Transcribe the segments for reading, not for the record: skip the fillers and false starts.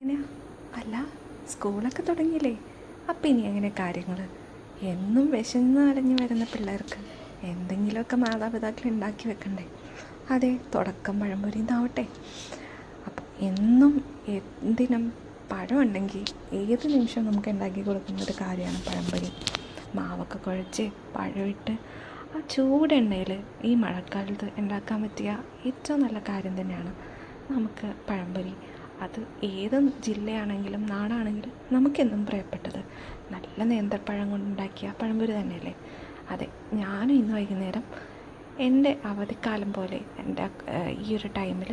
എങ്ങനെയാ? അല്ല, സ്കൂളൊക്കെ തുടങ്ങിയില്ലേ? അപ്പം ഇനി എങ്ങനെ കാര്യങ്ങൾ? എന്നും വിശന്ന് അലഞ്ഞു വരുന്ന പിള്ളേർക്ക് എന്തെങ്കിലുമൊക്കെ മാതാപിതാക്കൾ ഉണ്ടാക്കി വെക്കണ്ടേ? അതെ, തുടക്കം പഴംപൊരി എന്നാവട്ടെ. അപ്പം എന്നും എന്തിനും പഴം ഉണ്ടെങ്കിൽ ഏത് നിമിഷവും നമുക്ക് ഉണ്ടാക്കി കൊടുക്കുന്ന ഒരു കാര്യമാണ് പഴംപൊരി. മാവൊക്കെ കുഴച്ച് പഴമിട്ട് ആ ചൂടെണ്ണയിൽ ഈ മഴക്കാലത്ത് ഉണ്ടാക്കാൻ പറ്റിയ ഏറ്റവും നല്ല കാര്യം തന്നെയാണ് നമുക്ക് പഴംപൊരി. അത് ഏത് ജില്ലയാണെങ്കിലും നാടാണെങ്കിലും നമുക്കെന്നും പ്രിയപ്പെട്ടത് നല്ല നേന്ത്രപ്പഴം കൊണ്ടുണ്ടാക്കിയ പഴംപൊരി തന്നെയല്ലേ? അതെ, ഞാനും ഇന്ന് വൈകുന്നേരം എൻ്റെ അവധിക്കാലം പോലെ എൻ്റെ ഈ ഒരു ടൈമിൽ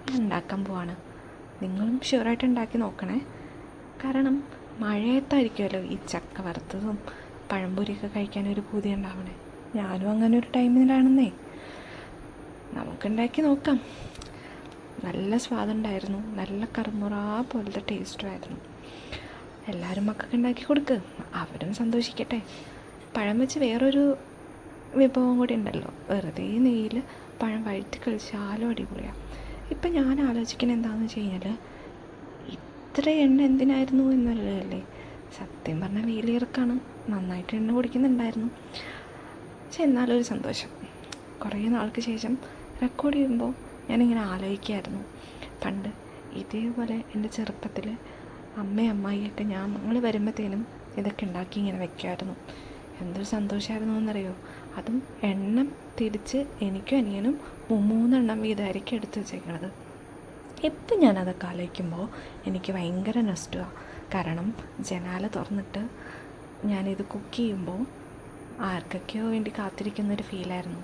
ഞാൻ ഉണ്ടാക്കാൻ പോവാണ്. നിങ്ങളും ഷുവറായിട്ട് ഉണ്ടാക്കി നോക്കണേ. കാരണം മഴയത്തായിരിക്കുമല്ലോ ഈ ചക്ക വറുത്തതും പഴംപൊരിയൊക്കെ കഴിക്കാനൊരു പൂതി ഉണ്ടാവണേ. ഞാനും അങ്ങനെ ഒരു ടൈമിലാണെന്നേ. നമുക്കുണ്ടാക്കി നോക്കാം. നല്ല സ്വാദുണ്ടായിരുന്നു, നല്ല കറുമുറ പോലത്തെ ടേസ്റ്റുമായിരുന്നു. എല്ലാവരും മക്കൾക്ക് ഉണ്ടാക്കി കൊടുക്ക്, അവരും സന്തോഷിക്കട്ടെ. പഴം വെച്ച് വേറൊരു വിഭവം കൂടി ഉണ്ടല്ലോ, വെറുതെ നെയ്യിൽ പഴം വഴറ്റി കളിച്ചാലും അടിപൊളിയാണ്. ഇപ്പം ഞാൻ ആലോചിക്കുന്നത് എന്താണെന്ന് വെച്ച് കഴിഞ്ഞാൽ, ഇത്ര എണ്ണ എന്തിനായിരുന്നു എന്നുള്ളതല്ലേ. സത്യം പറഞ്ഞാൽ വെയിലിറക്കാണ്, നന്നായിട്ട് എണ്ണ കുടിക്കുന്നുണ്ടായിരുന്നു. പക്ഷെ എന്നാലൊരു സന്തോഷം. കുറേ നാൾക്ക് ശേഷം റെക്കോർഡ് ചെയ്യുമ്പോൾ ഞാനിങ്ങനെ ആലോചിക്കുമായിരുന്നു, പണ്ട് ഇതേപോലെ എൻ്റെ ചെറുപ്പത്തിൽ അമ്മായിയൊക്കെ ഞങ്ങൾ വരുമ്പോഴത്തേനും ഇതൊക്കെ ഉണ്ടാക്കി ഇങ്ങനെ വെക്കുമായിരുന്നു. എന്തൊരു സന്തോഷമായിരുന്നു എന്നറിയോ. അതും എണ്ണം തിരിച്ച് എനിക്കും അനിയനും 3 വീതമായിരിക്കും എടുത്ത് വെച്ചേക്കണത്. ഇപ്പം ഞാനതൊക്കെ ആലോചിക്കുമ്പോൾ എനിക്ക് ഭയങ്കര നഷ്ടമാണ്. കാരണം ജനാല തുറന്നിട്ട് ഞാനിത് കുക്ക് ചെയ്യുമ്പോൾ ആർക്കൊക്കെയോ വേണ്ടി കാത്തിരിക്കുന്നൊരു ഫീലായിരുന്നു.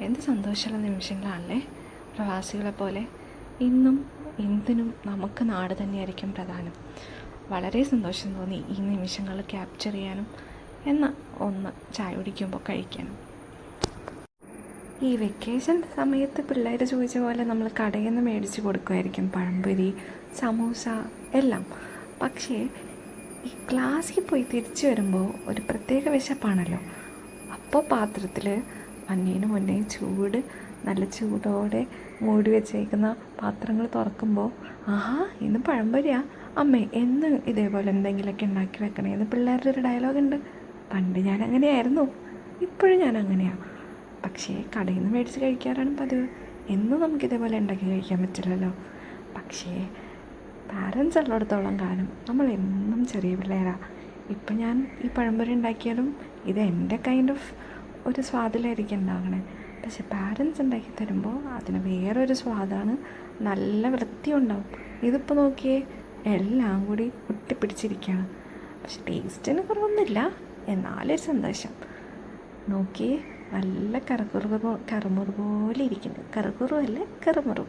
എന്ത് സന്തോഷമുള്ള നിമിഷങ്ങളാണല്ലേ. പ്രവാസികളെ പോലെ ഇന്നും എന്തിനും നമുക്ക് നാട് തന്നെയായിരിക്കും പ്രധാനം. വളരെ സന്തോഷം തോന്നി ഈ നിമിഷങ്ങൾ ക്യാപ്ചർ ചെയ്യാനും ഒന്ന് ചായ കുടിക്കുമ്പോൾ കഴിക്കാനും. ഈ വെക്കേഷൻ്റെ സമയത്ത് പിള്ളേർ ചോദിച്ച പോലെ നമ്മൾ കടയിൽ നിന്ന് മേടിച്ച് കൊടുക്കുമായിരിക്കും പഴംപൊരി, സമൂസ എല്ലാം. പക്ഷേ ഈ ക്ലാസ്സിൽ പോയി തിരിച്ചു വരുമ്പോൾ ഒരു പ്രത്യേക വിശപ്പാണല്ലോ. അപ്പോൾ പാത്രത്തിൽ മുന്നേ നല്ല ചൂടോടെ മൂടി വെച്ചേക്കുന്ന പാത്രങ്ങൾ തുറക്കുമ്പോൾ, ആഹാ ഇന്ന് പഴംപൊരിയാ അമ്മേ, എന്ന് ഇതേപോലെ എന്തെങ്കിലുമൊക്കെ ഉണ്ടാക്കി വെക്കണേ എന്ന് പിള്ളേരുടെ ഒരു ഡയലോഗുണ്ട്. പണ്ട് ഞാൻ അങ്ങനെയായിരുന്നു, ഇപ്പോഴും ഞാൻ അങ്ങനെയാണ്. പക്ഷേ കടയിൽ നിന്ന് മേടിച്ച് കഴിക്കാറാണ് പതിവ്. എന്നും നമുക്കിതേപോലെ ഉണ്ടാക്കി കഴിക്കാൻ പറ്റില്ലല്ലോ. പക്ഷേ പാരൻസ് ഉള്ളിടത്തോളം കാലം നമ്മൾ എന്നും ചെറിയ പിള്ളേരാണ്. ഇപ്പം ഞാൻ ഈ പഴംപൊരി ഉണ്ടാക്കിയാലും ഇത് എൻ്റെ കൈൻഡ് ഓഫ് ഒരു സ്വാദിലായിരിക്കും ഉണ്ടാകണേ. പക്ഷെ പാരൻസ് ഉണ്ടാക്കി തരുമ്പോൾ അതിന് വേറൊരു സ്വാദാണ്, നല്ല വൃത്തി ഉണ്ടാവും. ഇതിപ്പോൾ നോക്കിയേ, എല്ലാം കൂടി ഒട്ടിപ്പിടിച്ചിരിക്കുകയാണ്. പക്ഷെ ടേസ്റ്റിന് കുറവൊന്നുമില്ല, എന്നാലൊരു സന്തോഷം. നോക്കിയേ, നല്ല കറുമുറു പോലെ ഇരിക്കുന്നു. കറുകുറുവല്ല, കറുമുറു.